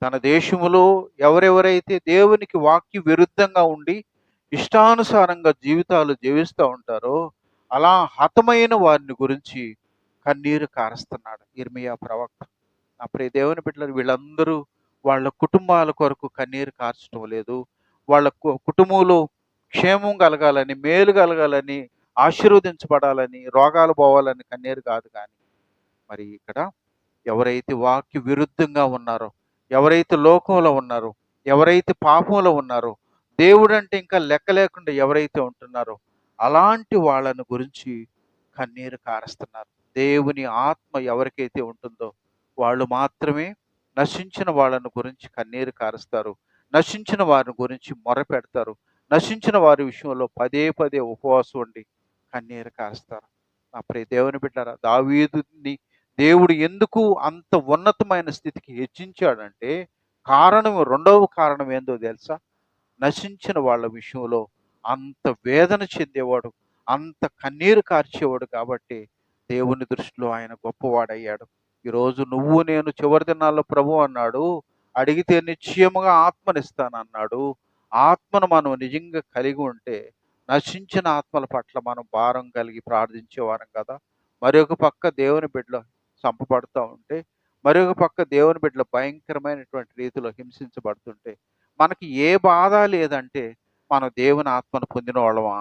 తన దేశములో ఎవరెవరైతే దేవునికి వాక్య విరుద్ధంగా ఉండి ఇష్టానుసారంగా జీవితాలు జీవిస్తూ ఉంటారో అలా హతమైన వారిని గురించి కన్నీరు కారుస్తున్నాడు ఇర్మీయా ప్రవక్త. నా ప్రియ దేవుని బిడ్డలారా, వీళ్ళందరూ వాళ్ళ కుటుంబాల కొరకు కన్నీరు కార్చడం లేదు. వాళ్ళ కుటుంబంలో క్షేమం కలగాలని, మేలు కలగాలని, ఆశీర్వదించబడాలని, రోగాలు పోవాలని కన్నీరు కాదు. కానీ మరి ఇక్కడ ఎవరైతే వాక్య విరుద్ధంగా ఉన్నారో, ఎవరైతే లోకంలో ఉన్నారో, ఎవరైతే పాపంలో ఉన్నారో, దేవుడు అంటే ఇంకా లెక్క లేకుండా ఎవరైతే ఉంటున్నారో అలాంటి వాళ్ళని గురించి కన్నీరు కారుస్తున్నారు. దేవుని ఆత్మ ఎవరికైతే ఉంటుందో వాళ్ళు మాత్రమే నశించిన వాళ్ళని గురించి కన్నీరు కారుస్తారు, నశించిన వారిని గురించి మొర పెడతారు, నశించిన వారి విషయంలో పదే పదే ఉపవాసం ఉండి కన్నీరు కారుస్తారు. నా ప్రియ దేవుని బిడ్డలారా, దావీదుని దేవుడు ఎందుకు అంత ఉన్నతమైన స్థితికి హెచ్చించాడంటే రెండవ కారణం ఏందో తెలుసా? నశించిన వాళ్ళ విషయంలో అంత వేదన చెందేవాడు, అంత కన్నీరు కార్చేవాడు కాబట్టి దేవుని దృష్టిలో ఆయన గొప్పవాడయ్యాడు. ఈరోజు నువ్వు నేను చివరి దినాల్లో ప్రభు అన్నాడు, అడిగితే నిశ్చయముగా ఆత్మనిస్తానన్నాడు. ఆత్మను మనం నిజంగా కలిగి ఉంటే నశించిన ఆత్మల పట్ల మనం భారం కలిగి ప్రార్థించేవారం కదా. మరొక పక్క దేవుని బిడ్డలు చంపబడుతూ ఉంటే, మరొక పక్క దేవుని బిడ్డలు భయంకరమైనటువంటి రీతిలో హింసించబడుతుంటే మనకి ఏ బాధ లేదంటే మనం దేవుని ఆత్మను పొందిన వాళ్ళమా?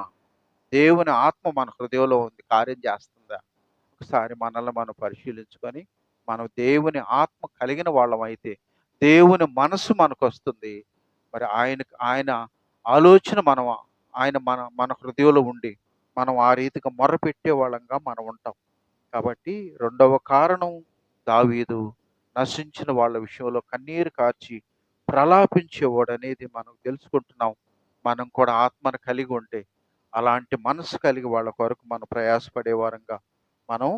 దేవుని ఆత్మ మన హృదయంలో ఉంది, కార్యం చేస్తుందా? ఒకసారి మనల్ని మనం పరిశీలించుకొని మనం దేవుని ఆత్మ కలిగిన వాళ్ళమైతే దేవుని మనసు మనకు వస్తుంది. మరి ఆయన ఆలోచన మనం ఆయన మన మన హృదయంలో ఉండి మనం ఆ రీతిగా మొర్రపెట్టే వాళ్ళంగా మనం ఉంటాం. కాబట్టి రెండవ కారణం, దావీదు నశించిన వాళ్ళ విషయంలో కన్నీరు కార్చి ప్రలాపించేవాడు అనేది మనం తెలుసుకుంటున్నాం. మనం కూడా ఆత్మను కలిగి ఉంటే అలాంటి మనసు కలిగి వాళ్ళ కొరకు మనం ప్రయాసపడే వారంగా మనం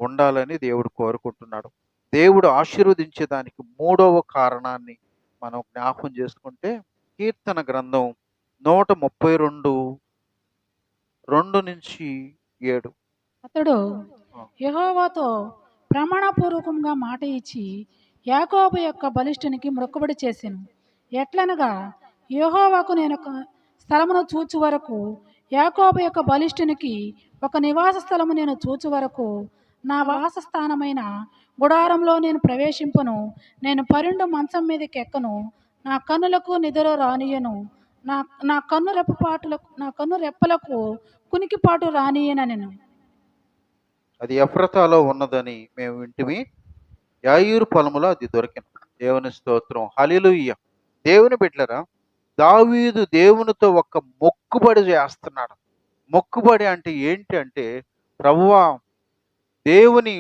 ఉండాలని దేవుడు కోరుకుంటున్నాడు. దేవుడు ఆశీర్వదించేదానికి మూడవ కారణాన్ని మనం జ్ఞాపకం చేసుకుంటే కీర్తన గ్రంథం 132 2-7. అతడు ఆ, యెహోవాతో ప్రమాణపూర్వకంగా మాట ఇచ్చి యాకోబు యొక్క బలిష్ఠునికి మొక్కుబడి చేసెను. ఎట్లనగా, యెహోవాకు నేను ఒక స్థలమును చూచు వరకు, యాకోబు యొక్క బలిష్ఠునికి ఒక నివాస స్థలము నేను చూచు వరకు, నా వాసస్థానమైన గుడారంలో నేను ప్రవేశింపను. నేను పరుండు మంచం మీదకి ఎక్కను. నా కన్నులకు నిద్ర రానియను. నా నా కన్ను రెప్పలకు కునికిపాటు రానియనెను. అది ఎఫ్రతాలో ఉన్నదని మేము వింటిమి, యాయీరు పొలములో అది దొరికిన. దేవుని స్తోత్రం, హల్లెలూయా. దేవుని బిడ్డలారా, దావీదు దేవునితో ఒక మొక్కుబడి చేస్తున్నాడు. మొక్కుబడి అంటే ఏంటి అంటే, ప్రభువా, దేవుని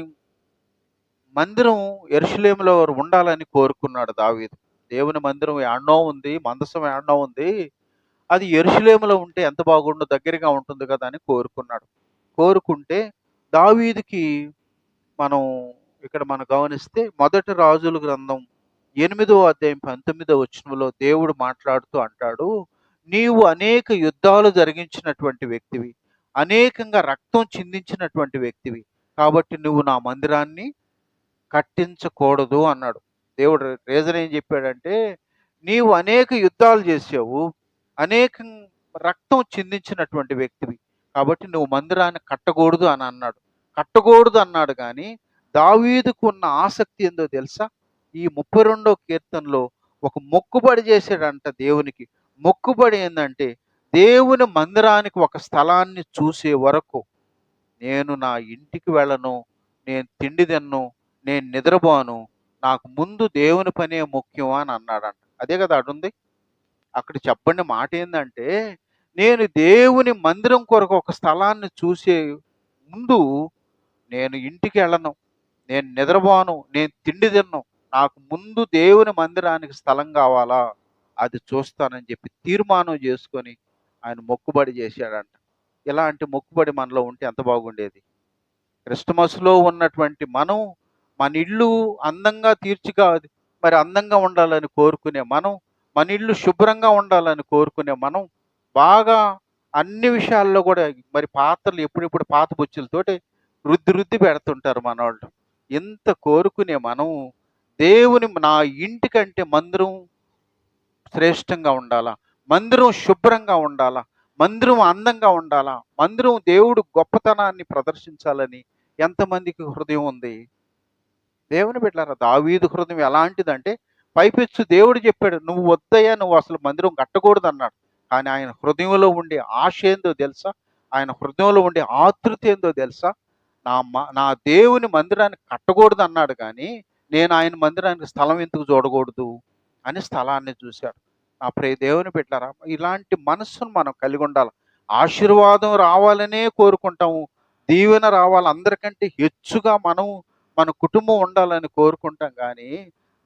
మందిరం యెరూషలేములో ఉండాలని కోరుకున్నాడు దావీదు. దేవుని మందిరం యాడనో ఉంది, మందసం యాడనో ఉంది, అది యెరూషలేములో ఉంటే ఎంత బాగుండు, దగ్గరగా ఉంటుంది కదా అని కోరుకున్నాడు. కోరుకుంటే దావీదుకి మనం ఇక్కడ మనం గమనిస్తే మొదటి రాజుల గ్రంథం 8వ అధ్యాయం 19వ వచనంలో దేవుడు మాట్లాడుతూ అంటాడు, నీవు అనేక యుద్ధాలు జరిగించినటువంటి వ్యక్తివి, అనేకంగా రక్తం చిందించినటువంటి వ్యక్తివి, కాబట్టి నువ్వు నా మందిరాన్ని కట్టించకూడదు అన్నాడు. దేవుడు రీజన్ ఏం చెప్పాడంటే, నీవు అనేక యుద్ధాలు చేసావు, అనేక రక్తం చిందించినటువంటి వ్యక్తివి, కాబట్టి నువ్వు మందిరాన్ని కట్టకూడదు అని అన్నాడు. కట్టకూడదు అన్నాడు కానీ దావీదుకు ఉన్న ఆసక్తి ఏందో తెలుసా? ఈ 32వ కీర్తనలో ఒక మొక్కుబడి చేశాడంట దేవునికి. మొక్కుబడి ఏందంటే, దేవుని మందిరానికి ఒక స్థలాన్ని చూసే వరకు నేను నా ఇంటికి వెళ్ళను, నేను తిండి తిన్ను, నేను నిద్రపోను, నాకు ముందు దేవుని పనే ముఖ్యం అని అన్నాడంట. అదే కదా అడుంది అక్కడ. చెప్పండి మాట ఏందంటే, నేను దేవుని మందిరం కొరకు ఒక స్థలాన్ని చూసే ముందు నేను ఇంటికి వెళ్ళను, నేను నిద్రపోను, నేను తిండి తిన్ను, నాకు ముందు దేవుని మందిరానికి స్థలం కావాలా, అది చూస్తానని చెప్పి తీర్మానం చేసుకొని ఆయన మొక్కుబడి చేశాడంట. ఇలాంటి మొక్కుబడి మనలో ఉంటే ఎంత బాగుండేది. క్రిస్టమస్లో ఉన్నటువంటి మనం మన ఇల్లు అందంగా మరి అందంగా ఉండాలని కోరుకునే మనం, మన ఇల్లు శుభ్రంగా ఉండాలని కోరుకునే మనం, బాగా అన్ని విషయాల్లో కూడా మరి పాత్రలు ఎప్పుడెప్పుడు పాత బొచ్చులతోటి రుద్ది రుద్ది పెడుతుంటారు మనోళ్ళు. ఇంత కోరుకునే మనం దేవుని నా ఇంటికంటే మందిరం శ్రేష్టంగా ఉండాలా, మందిరం శుభ్రంగా ఉండాలా, మందిరం అందంగా ఉండాలా, మందిరం దేవుడు గొప్పతనాన్ని ప్రదర్శించాలని ఎంతమందికి హృదయం ఉంది? దేవుని బిడ్డలారా, దావీదు హృదయం ఎలాంటిదంటే, పైపెచ్చు దేవుడు చెప్పాడు, నువ్వు వద్దయ్యా, నువ్వు అసలు మందిరం కట్టకూడదు అన్నాడు. కానీ ఆయన హృదయంలో ఉండే ఆశ ఏందో తెలుసా? ఆయన హృదయంలో ఉండే ఆతృత ఏందో తెలుసా? నా దేవుని మందిరాన్ని కట్టకూడదు అన్నాడు కానీ నేను ఆయన మందిరానికి స్థలం ఎందుకు చూడకూడదు అని స్థలాన్ని చూశాడు. నా ప్రియ దేవుని బిడ్డలారా, ఇలాంటి మనస్సును మనం కలిగి ఉండాలి. ఆశీర్వాదం రావాలనే కోరుకుంటాము, దీవెన రావాలి, అందరికంటే హెచ్చుగా మన కుటుంబం ఉండాలని కోరుకుంటాం. కానీ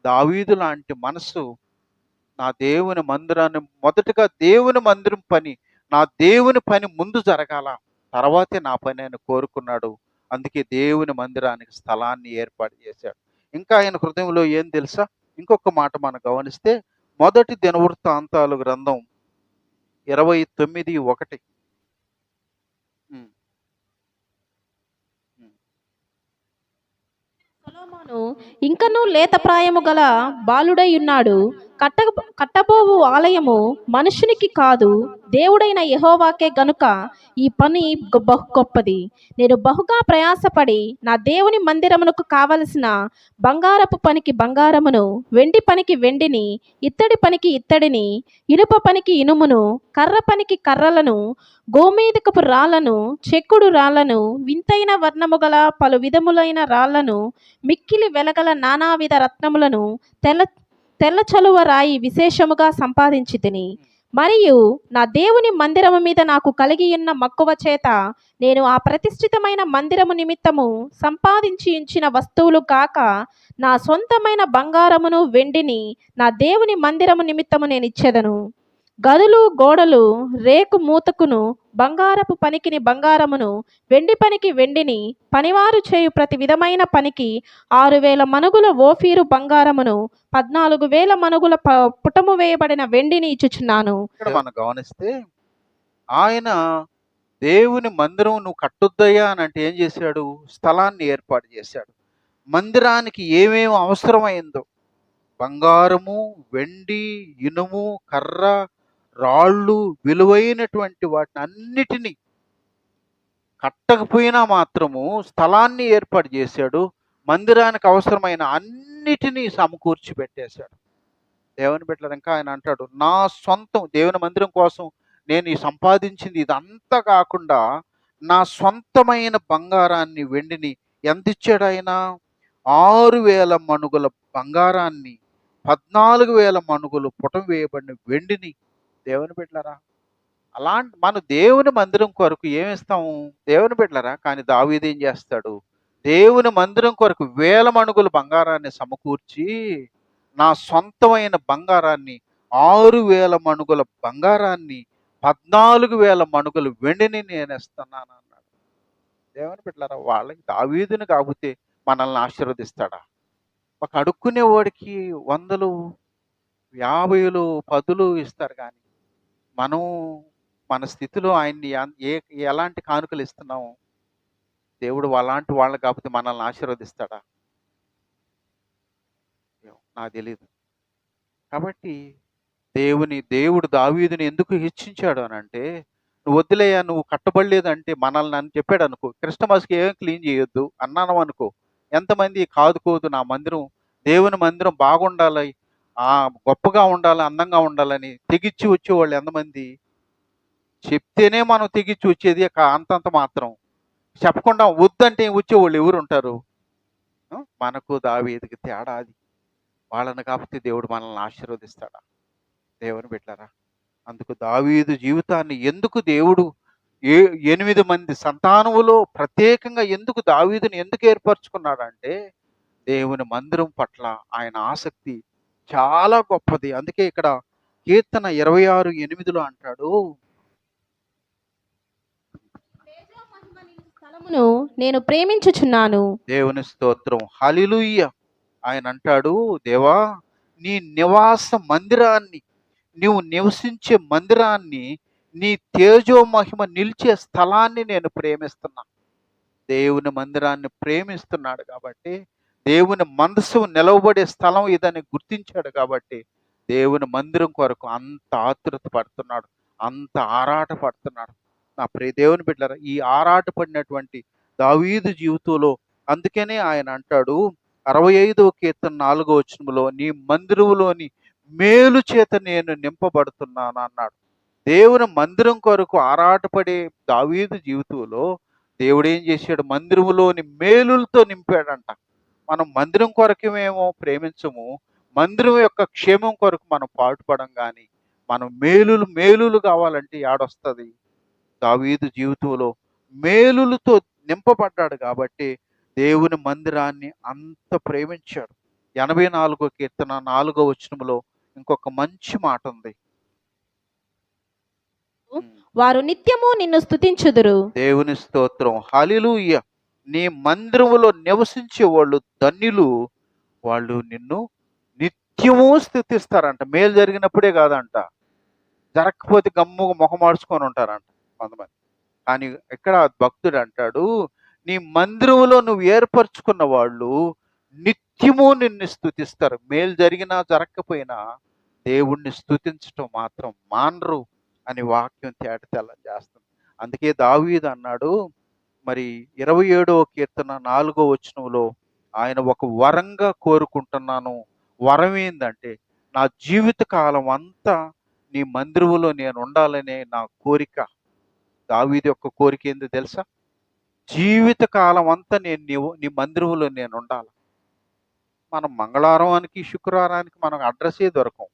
దావీదు లాంటి మనసు, నా దేవుని మందిరాన్ని మొదటగా దేవుని మందిరం పని, నా దేవుని పని ముందు జరగాల, తర్వాతే నా పని అని కోరుకున్నాడు. అందుకే దేవుని మందిరానికి స్థలాన్ని ఏర్పాటు చేశాడు. ఇంకా ఆయన హృదయంలో ఏం తెలుసా? ఇంకొక మాట మనం గమనిస్తే మొదటి దినవృత్తాంతాలు గ్రంథం 29:1. ఇంకనూ లేత ప్రాయము గల బాలుడై ఉన్నాడు. కట్టబోవు ఆలయము మనుషునికి కాదు, దేవుడైన యెహోవాకే గనుక ఈ పని బహు గొప్పది. నేను బహుగా ప్రయాసపడి నా దేవుని మందిరమునకు కావలసిన బంగారపు పనికి బంగారమును, వెండి పనికి వెండిని, ఇత్తడి పనికి ఇత్తడిని, ఇనుప పనికి ఇనుమును, కర్ర పనికి కర్రలను, గోమేధికపు రాళ్లను, చెక్కుడు రాళ్లను, వింతైన వర్ణము గల పలు విధములైన రాళ్లను, మిక్కిలి వెలగల నానావిధ రత్నములను, తెల్ల చలువ రాయి విశేషముగా సంపాదించి తిని, మరియు నా దేవుని మందిరము మీద నాకు కలిగి ఉన్న మక్కువ చేత నేను ఆ ప్రతిష్ఠితమైన మందిరము నిమిత్తము సంపాదించి ఉంచిన వస్తువులు కాక నా సొంతమైన బంగారమును వెండిని నా దేవుని మందిరము నిమిత్తము నేను ఇచ్చేదను. గదులు గోడలు రేకు మూతకును, బంగారపు పనికిని బంగారమును, వెండి పనికి వెండిని, పనివారు చేయు ప్రతి విధమైన పనికి 6,000 మనుగుల ఓఫీరు బంగారమును, 14,000 మనుగుల పుటము వేయబడిన వెండిని ఇచ్చుచున్నాను. ఇక్కడ మనం గమనిస్తే ఆయన దేవుని మందిరం నువ్వు కట్టొద్దయ్యా అని అంటే ఏం చేశాడు? స్థలాన్ని ఏర్పాటు చేశాడు. మందిరానికి ఏమేమి అవసరమైందో బంగారము, వెండి, ఇనుము, కర్ర, రాళ్ళు, విలువైనటువంటి వాటిని అన్నిటినీ కట్టకపోయినా మాత్రము స్థలాన్ని ఏర్పాటు చేశాడు. మందిరానికి అవసరమైన అన్నిటినీ సమకూర్చి పెట్టేశాడు. దేవుని బిడ్డలారా, ఇంకా ఆయన అంటాడు, నా సొంతం దేవుని మందిరం కోసం నేను ఈ సంపాదించింది ఇదంతా కాకుండా నా సొంతమైన బంగారాన్ని, వెండిని ఎంత ఇచ్చాడు ఆయన? 6,000 మణుగుల బంగారాన్ని, 14,000 మణుగులు పుటం వేయబడిన వెండిని. దేవుని బిడ్డలారా, అలాంటి మన దేవుని మందిరం కొరకు ఏమిస్తాము? దేవుని బిడ్డలారా, కానీ దావీదు ఏం చేస్తాడు? దేవుని మందిరం కొరకు 1,000 మణుగుల బంగారాన్ని సమకూర్చి నా సొంతమైన బంగారాన్ని, 6,000 మణుగుల బంగారాన్ని, 14,000 మణుగుల వెండిని నేను ఇస్తున్నాను అన్నాడు. దేవుని బిడ్డలారా, వాళ్ళకి దావీదుని కాకపోతే మనల్ని ఆశీర్వదిస్తాడా? ఒక అడుక్కునేవాడికి 100లు, 50లు, 10లు ఇస్తారు. కానీ మనం మన స్థితిలో ఆయన్ని ఎలాంటి కానుకలు ఇస్తున్నాము? దేవుడు అలాంటి వాళ్ళని కాకపోతే మనల్ని ఆశీర్వదిస్తాడా? నాకు తెలియదు. కాబట్టి దేవుడు దావీదుని ఎందుకు హెచ్చించాడు అని అంటే, నువ్వు వద్దులేయా, నువ్వు కట్టబడలేదంటే మనల్ని అని చెప్పాడు అనుకో, క్రిస్టమస్కి ఏం క్లీన్ చేయొద్దు అన్నాను అనుకో, ఎంతమంది కాదుకోదు నా మందిరం, దేవుని మందిరం బాగుండాలి, గొప్పగా ఉండాలి, అందంగా ఉండాలని తెగిచ్చి వచ్చేవాళ్ళు ఎంతమంది? చెప్తేనే మనం తెగిచ్చి వచ్చేది అంతంత మాత్రం, చెప్పకుండా వద్దంటే వచ్చేవాళ్ళు ఎవరు ఉంటారు? మనకు దావీదుకి తేడా అది. వాళ్ళని కాబట్టి దేవుడు మనల్ని ఆశీర్వదిస్తాడా? దేవుని బిడ్డలారా, అందుకు దావీదు జీవితాన్ని ఎందుకు దేవుడు 8 మంది సంతానములో ప్రత్యేకంగా ఎందుకు దావీదుని ఎందుకు ఏర్పరచుకున్నాడంటే, దేవుని మందిరం పట్ల ఆయన ఆసక్తి చాలా గొప్పది. అందుకే ఇక్కడ కీర్తన 26:8 అంటాడు, స్థలమును నేను ప్రేమించుచున్నాను. దేవుని స్తోత్రం, హల్లెలూయా. ఆయన అంటాడు, దేవా, నీ నివాస మందిరాన్ని, నీవు నివసించే మందిరాన్ని, నీ తేజో మహిమ నిలిచే స్థలాన్ని నేను ప్రేమిస్తున్నా. దేవుని మందిరాన్ని ప్రేమిస్తున్నాడు కాబట్టి, దేవుని మనసు నిలవబడే స్థలం ఇదని గుర్తించాడు కాబట్టి, దేవుని మందిరం కొరకు అంత ఆతృత పడుతున్నాడు, అంత ఆరాట పడుతున్నాడు. నా ప్రియ దేవుని బిడ్డలారా, ఈ ఆరాట పడినటువంటి దావీదు జీవితంలో అందుకనే ఆయన అంటాడు 65వ కీర్తన 4వ వచనంలో, నీ మందిరములోని మేలు చేత నేను నింపబడుతున్నాను అన్నాడు. దేవుని మందిరం కొరకు ఆరాటపడే దావీదు జీవితంలో దేవుడు ఏం చేశాడు? మందిరములోని మేలులతో నింపాడంట. మనం మందిరం కొరకేమేమో ప్రేమించము, మందిరం యొక్క క్షేమం కొరకు మనం పాటుపడం. కానీ మనం మేలులు కావాలంటే ఏడొస్తుంది? దావీదు జీవితంలో మేలులతో నింపబడ్డాడు కాబట్టి దేవుని మందిరాన్ని అంత ప్రేమించాడు. 84వ కీర్తన 4వ వచనంలో ఇంకొక మంచి మాట ఉంది, వారు నిత్యము నిన్ను స్తుతించుదురు. దేవుని స్తోత్రం, హల్లెలూయా. నీ మందిరములో నివసించే వాళ్ళు ధన్యులు, వాళ్ళు నిన్ను నిత్యము స్తుతిస్తారంట. మేలు జరిగినప్పుడే కాదంట, జరగకపోతే గమ్ముగా ముఖం మార్చుకొని ఉంటారంట కొంతమంది. కానీ ఇక్కడ భక్తుడు అంటాడు, నీ మందిరంలో నువ్వు ఏర్పరచుకున్న వాళ్ళు నిత్యము నిన్ను స్తుతిస్తారు. మేలు జరిగినా జరగకపోయినా దేవుణ్ణి స్తుతించటం మాత్రం మానరు అని వాక్యం తేటతెల్లం చేస్తుంది. అందుకే దావీదు అన్నాడు, మరి 27వ కీర్తన 4వ వచనంలో, ఆయన ఒక వరంగా కోరుకుంటున్నాను. వరం ఏందంటే, నా జీవిత కాలం అంతా నీ మందిరములో నేను ఉండాలనే నా కోరిక. దావీదు యొక్క కోరిక ఏందో తెలుసా? జీవిత కాలం అంతా నేను నీ మందిరములో నేను ఉండాలి. మనం మంగళవారానికి శుక్రవారానికి మనం అడ్రస్సే దొరకం.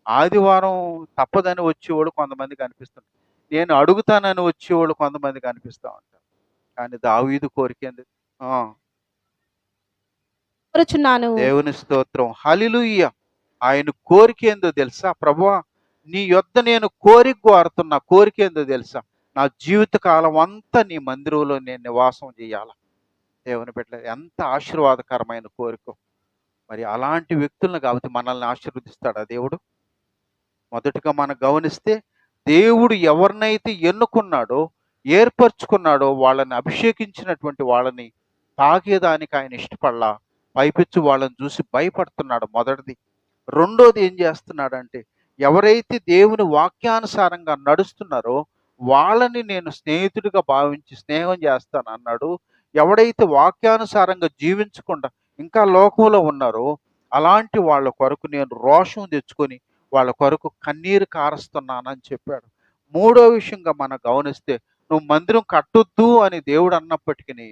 ఆదివారం తప్పదని వచ్చేవాళ్ళు కొంతమంది కనిపిస్తుంది. నేను అడుగుతానని వచ్చేవాళ్ళు కొంతమంది కనిపిస్తా ఉంటారు. కానీ దావీదు కోరిక ఏంది? ఆ, కోరుచున్నాను. దేవుని స్తోత్రం, హల్లెలూయా. ఆయన కోరిక ఏందో తెలుసా? ప్రభువా, నీ యొద్ద నేను కోరిక కోరుతున్నా. కోరిక ఏందో తెలుసా? నా జీవిత కాలం అంతా నీ మందిరంలో నేను నివాసం చేయాల. దేవుని బిడ్డలారా, ఎంత ఆశీర్వాదకరమైన కోరిక. మరి అలాంటి వ్యక్తులను కాబట్టి మనల్ని ఆశీర్వదిస్తాడా దేవుడు? మొదటిగా మనం గమనిస్తే, దేవుడు ఎవరినైతే ఎన్నుకున్నాడో, ఏర్పరచుకున్నాడో, వాళ్ళని అభిషేకించినటువంటి వాళ్ళని తాగేదానికి ఆయన ఇష్టపడలా. పైపెచ్చు వాళ్ళని చూసి భయపడుతున్నాడు మొదటిది. రెండోది ఏం చేస్తున్నాడంటే, ఎవరైతే దేవుని వాక్యానుసారంగా నడుస్తున్నారో వాళ్ళని నేను స్నేహితుడిగా భావించి స్నేహం చేస్తాను అన్నాడు. ఎవడైతే వాక్యానుసారంగా జీవించకుండా ఇంకా లోకంలో ఉన్నారో అలాంటి వాళ్ళ కొరకు నేను రోషం తెచ్చుకొని వాళ్ళ కొరకు కన్నీరు కారుస్తున్నానని చెప్పాడు. మూడో విషయంగా మనం గమనిస్తే, నువ్వు మందిరం కట్టొద్దు అని దేవుడు అన్నప్పటికీ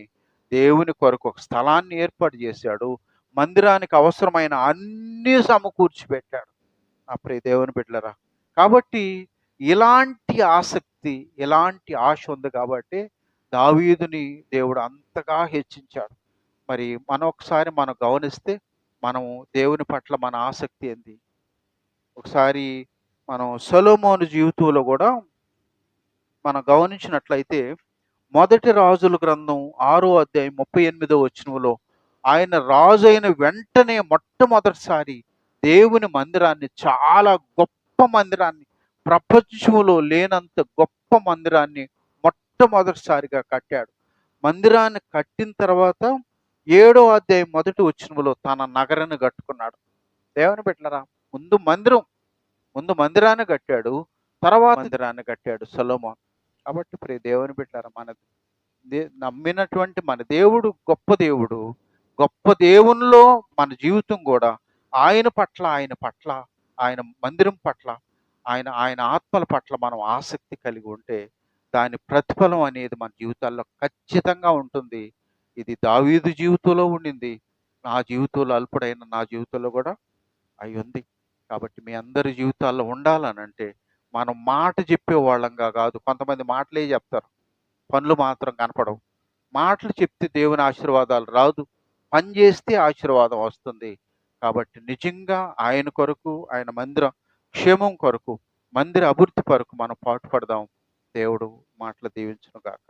దేవుని కొరకు ఒక స్థలాన్ని ఏర్పాటు చేశాడు. మందిరానికి అవసరమైన అన్నీ సమకూర్చి పెట్టాడు. నా ప్రియ దేవుని బిడ్డలారా, కాబట్టి ఇలాంటి ఆసక్తి, ఇలాంటి ఆశ ఉంది కాబట్టి దావీదుని దేవుడు అంతగా హెచ్చించాడు. మరి ఒకసారి మనం గమనిస్తే, మనము దేవుని పట్ల మన ఆసక్తి ఏంది? ఒకసారి మనం సొలొమోను జీవితంలో కూడా మనం గమనించినట్లయితే, మొదటి రాజుల గ్రంథం 6వ అధ్యాయం 38వ వచనంలో, ఆయన రాజు అయిన వెంటనే మొట్టమొదటిసారి దేవుని మందిరాన్ని, చాలా గొప్ప మందిరాన్ని, ప్రపంచంలో లేనంత గొప్ప మందిరాన్ని మొట్టమొదటిసారిగా కట్టాడు. మందిరాన్ని కట్టిన తర్వాత 7వ అధ్యాయం 1వ వచనంలో తన నగరాన్ని కట్టుకున్నాడు. దేవుని బిడ్డలారా, ముందు మందిరాన్ని కట్టాడు, తర్వాత మందిరాన్ని కట్టాడు సొలొమోను. కాబట్టి ప్రియ దేవుని బిడ్డలారా, నమ్మినటువంటి మన దేవుడు గొప్ప దేవుడు. గొప్ప దేవునిలో మన జీవితం కూడా ఆయన పట్ల, ఆయన మందిరం పట్ల, ఆయన ఆత్మల పట్ల మనం ఆసక్తి కలిగి ఉంటే దాని ప్రతిఫలం అనేది మన జీవితాల్లో ఖచ్చితంగా ఉంటుంది. ఇది దావీదు జీవితంలో ఉండింది. నా జీవితంలో, అల్పుడైన నా జీవితంలో కూడా అయి ఉంది. కాబట్టి మీ అందరి జీవితాల్లో ఉండాలనంటే మనం మాట చెప్పే వాళ్ళంగా కాదు. కొంతమంది మాటలే చెప్తారు, పనులు మాత్రం కనపడవు. మాటలు చెప్తే దేవుని ఆశీర్వాదాలు రాదు, పని చేస్తే ఆశీర్వాదం వస్తుంది. కాబట్టి నిజంగా ఆయన కొరకు, ఆయన మందిర క్షేమం కొరకు, మందిర అభివృద్ధి కొరకు మనం పాటుపడదాం. దేవుడు మాటలు దీవించును గాక.